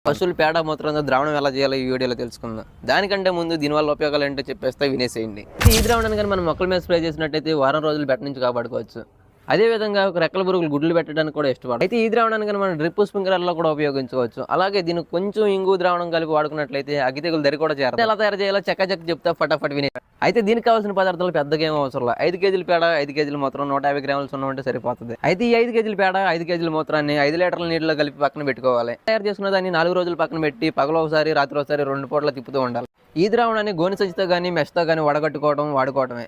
పశువుల పేడ మూత్రంతో ద్రావణం ఎలా చేయాలో ఈ వీడియోలో తెలుసుకుందాం. దానికంటే ముందు దీనివల్ల ఉపయోగాలు ఏంటో చెప్పేస్తే వినేసేయండి. ఈ ద్రావణాన్ని కానీ మనం మొక్కల మీద స్ప్రే చేసినట్టయితే వారం రోజులు బెట్ట నుంచి కాపాడుకోవచ్చు. అదేవిధంగా ఒక రెక్కల పురుగులు గుడ్లు పెట్టడానికి కూడా ఇష్టపడదు. అయితే ఈ ద్రావణాన్ని కానీ మనం డ్రిప్ స్ప్రింక్లర్లో కూడా ఉపయోగించుకోవచ్చు. అలాగే దీనికి కొంచెం ఇంగు ద్రావణం కలిపి వాడుకున్నట్లయితే అగ్గి తెగులు దరి కూడా చేయాలి. ఎలా తయారు చేయాలో చక్కచక్క చెప్తా ఫటాఫట్ వినే. అయితే దీనికి కావాల్సిన పదార్థాలు పెద్దగా ఏమో అవసరం లేదు. 5 కేజీల పేడ, 5 కేజీల మూత్రం, 150 గ్రాముల సున్నం ఉంటే సరిపోతుంది. అయితే ఈ 5 కేజీల పేడ, 5 కేజీల మూత్రాన్ని 5 లీటర్ల నీటిలో కలిపి పక్కన పెట్టుకోవాలి. తయారు చేసుకున్న దాన్ని 4 రోజులు పక్కన పెట్టి పగలు ఒకసారి రాత్రి ఒకసారి 2 పూటలు తిప్పుతూ ఉండాలి. ఈ ద్రావణాన్ని గోనె సంచితో కానీ మెష్తో కానీ వాడుకోవడమే.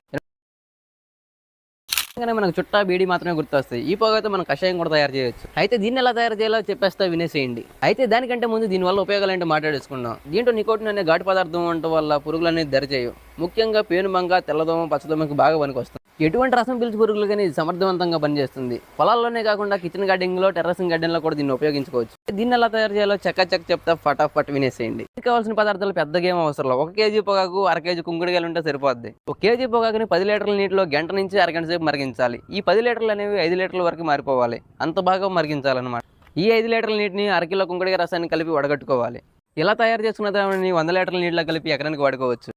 మనకు చుట్టా బీడి మాత్రమే గుర్తొస్తాయి. ఈ పొగతో మనం కషాయం కూడా తయారు చేయొచ్చు. అయితే దీన్ని ఎలా తయారు చేయాలో చెప్పేస్తా వినేసేయండి. అయితే దానికంటే ముందు దీనివల్ల ఉపయోగాలు ఏంటో మాట్లాడేసుకుందాం. దీంట్లో నికోటిన్ అనే ఘాటు పదార్థం ఉండటం వల్ల పురుగులు అనేది దరి చేయవు. ముఖ్యంగా పేనుబంగ, తెల్లదోమ, పచ్చదోమకి బాగా పనికొస్తుంది. ఎటువంటి రసం పీల్చి పురుగులు కానీ ఇది సమర్థవంతంగా పనిచేస్తుంది. పొలాల్లోనే కాకుండా కిచెన్ గార్డెనింగ్ లో, టెర్రసింగ్ గార్డెన్ లో కూడా దీన్ని ఉపయోగించుకోవచ్చు. దీన్ని ఎలా తయారు చేయాలో చక్క చెప్తా ఫటాఫట్ వినేసేయండి. కావాల్సిన పదార్థాలు పెద్దగా ఏం అవసరం లేదు. 1 కేజీ పొగాకు, 1/2 కేజీ కుంకుడుకాయలు ఉంటే సరిపోద్ది. 1 కేజీ పొగాకుని 10 లీటర్ల నీటిలో గంట నుంచి అరగంట సేపు మరిగించాలి. ఈ 10 లీటర్లు అనేవి 5 లీటర్ల వరకు మారిపోవాలి. అంత బాగా మరిగించాలన్నమాట. ఈ 5 లీటర్ల నీటిని 1/2 కిలో కుంకుడుకాయ రసాన్ని కలిపి వడగట్టుకోవాలి. ఇలా తయారు చేసుకున్న దాన్ని 100 లీటర్ల నీటిలో కలిపి ఎకరానికి వాడుకోవచ్చు.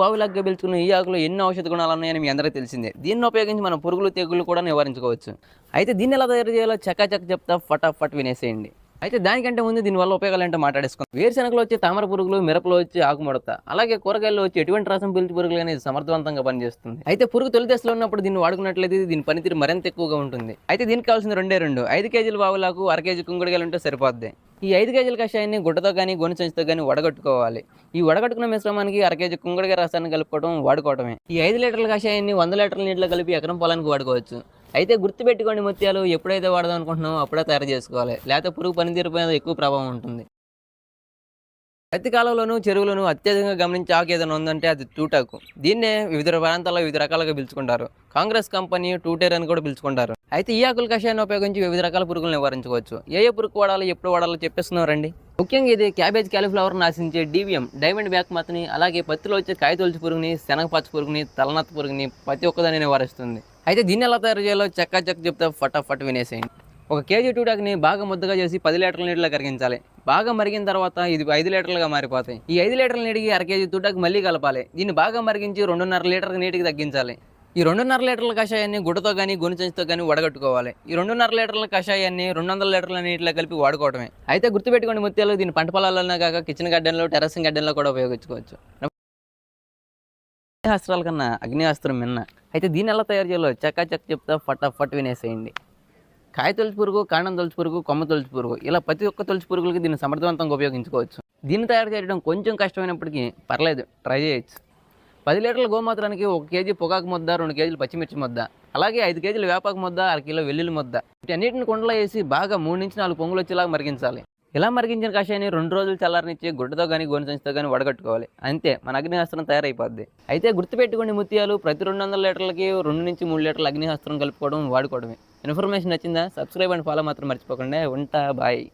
వాగులాగ్గా పిలుచుకున్న ఈ ఆకులో ఎన్ని ఔషధ గుణాలు ఉన్నాయని మీ అందరికీ తెలిసిందే. దీన్ని ఉపయోగించి మనం పురుగులు, తెగులు కూడా నివారించుకోవచ్చు. అయితే దీన్ని ఎలా తయారు చేయాలో చక్క చెప్తా ఫటాఫట్ వినేసేయండి. అయితే దానికంటే ముందు దీనివల్ల ఉపయోగాలు ఏంటో మాట్లాడేసుకుందాం. వేరుశనగలో వచ్చే తామర పురుగులు, మిరపలో వచ్చే ఆకుముడత, అలాగే కూరగాయల్లో వచ్చి ఎటువంటి రసం పీల్చి పురుగులు అనేది సమర్థవంతంగా పనిచేస్తుంది. అయితే పురుగు తొలి దశలో ఉన్నప్పుడు దీన్ని వాడుకున్నట్లయితే దీని పనితీరు మరింత ఎక్కువగా ఉంటుంది. అయితే దీనికి కావాల్సిన 5 కేజీల వాగులాకు, 1/2 కేజీ కుంకుడుకాయలు ఉంటే సరిపోద్ది. ఈ 5 కేజీల కషాయాన్ని గుడ్డతో కానీ గోనె సంచితో కానీ వడగట్టుకోవాలి. ఈ వడగట్టుకున్న మిశ్రమానికి 1/2 కేజీ కుంకుడుకాయ రసాన్ని వాడుకోవడమే. ఈ 5 లీటర్ల కషాయాన్ని 100 లీటర్ల నీటిలో కలిపి ఎకరం పొలానికి వాడుకోవచ్చు. అయితే గుర్తుపెట్టుకోండి, ముత్యాలు ఎప్పుడైతే వాడదాం అనుకుంటున్నామో అప్పుడే తయారు చేసుకోవాలి. లేకపోతే పురుగు పనితీరు మీద ఎక్కువ ప్రభావం ఉంటుంది. ప్రతి కాలంలోనూ చెరువులను అత్యధికంగా గమనించే ఆకు ఏదైనా ఉందంటే అది తూటాకు. దీన్నే వివిధ ప్రాంతాల్లో వివిధ రకాలుగా పిలుచుకుంటారు. కాంగ్రెస్ కంపెనీ టూటేర్ అని కూడా పిలుచుకుంటారు. అయితే ఈ ఆకుల కషాయాన్ని ఉపయోగించి వివిధ రకాల పురుగులు నివారించుకోవచ్చు. ఏ పురుగు వాడాలో, ఎప్పుడు వాడాలో చెప్పేస్తున్నాం రండి. ముఖ్యంగా ఇది క్యాబేజ్, కాలీఫ్లవర్ నాశించే DVM, డైమండ్ బ్యాక్ మత్ని, అలాగే పత్తిలో వచ్చే కాయతొలుచు పురుగుని, శనగ పచ్చ పురుగుని, తలనత్త పురుగుని ప్రతి ఒక్కదాన్ని నివారిస్తుంది. అయితే దీన్ని ఎలా తయారు చేయాలో చక్క చెప్తా ఫటాఫట్ వినేసేయండి. 1 కేజీ టూటాక్ని బాగా ముద్దగా చేసి 10 లీటర్ల నీటిలో కరిగించాలి. బాగా మరిగిన తర్వాత ఇది 5 లీటర్లుగా మారిపోతాయి. ఈ 5 లీటర్ల నీటికి 1/2 కేజీ టూటాక్ మళ్ళీ కలపాలి. దీన్ని బాగా మరిగించి 2.5 లీటర్ నీటికి తగ్గించాలి. ఈ 2.5 లీటర్ల కషాయాన్ని గుడ్డతో కానీ గోనె సంచితో కానీ వడగట్టుకోవాలి. ఈ 2.5 లీటర్ల కషాయాన్ని 200 లీటర్ల నీటిలో కలిపి వాడుకోవడమే. అయితే గుర్తుపెట్టుకోండి ముత్యాలు, దీన్ని పంట పొలాల్లోనే కాక కిచెన్ గార్డెన్లో, టెర్రసింగ్ గార్డెన్లో కూడా ఉపయోగించుకోవచ్చు. అస్త్రాల కన్నా అగ్నిఅస్త్రం మిన్న. అయితే దీన్ని ఎలా తయారు చేయాలో చక్క చెప్తా ఫటాఫట్ వినేసేయండి. కాయ తొలుచు పురుగు, కాండం తొలుచు పురుగు, కొమ్మ తొలుచు పురుగు, ఇలా ప్రతి ఒక్క తొలుచు పురుగులకి దీన్ని సమర్థవంతంగా ఉపయోగించుకోవచ్చు. దీన్ని తయారు చేయడం కొంచెం కష్టమైనప్పటికీ పర్లేదు, ట్రై చేయొచ్చు. 10 లీటర్ల గోమాత్రానికి 1 కేజీ పొగాకు ముద్ద, 2 కేజీలు పచ్చిమిర్చి ముద్ద, అలాగే 5 కేజీల వేపాకు ముద్ద, 1/2 కిలో వెల్లుల్లి ముద్ద, వీటన్నిటిని కుండలో వేసి బాగా 3 నుంచి 4 పొంగులు వచ్చేలాగా మరిగించాలి. ఇలా మరిగించిన కషాయాన్ని 2 రోజులు చల్లారనిచ్చి గుడ్డతో కానీ గోనె సంచితో కానీ వడగట్టుకోవాలి. అంతే, మన అగ్నిహస్త్రం తయారైపోద్ది. అయితే గుర్తుపెట్టుకోండి ముత్యాలు, ప్రతి 200 లీటర్లకి 2 నుంచి 3 లీటర్ల అగ్నిహస్త్రం కలుపుకోవడమే. ఇన్ఫర్మేషన్ నచ్చిందా? సబ్స్క్రైబ్ అండ్ ఫాలో మాత్రం మర్చిపోకండి. ఉంటా, బాయ్.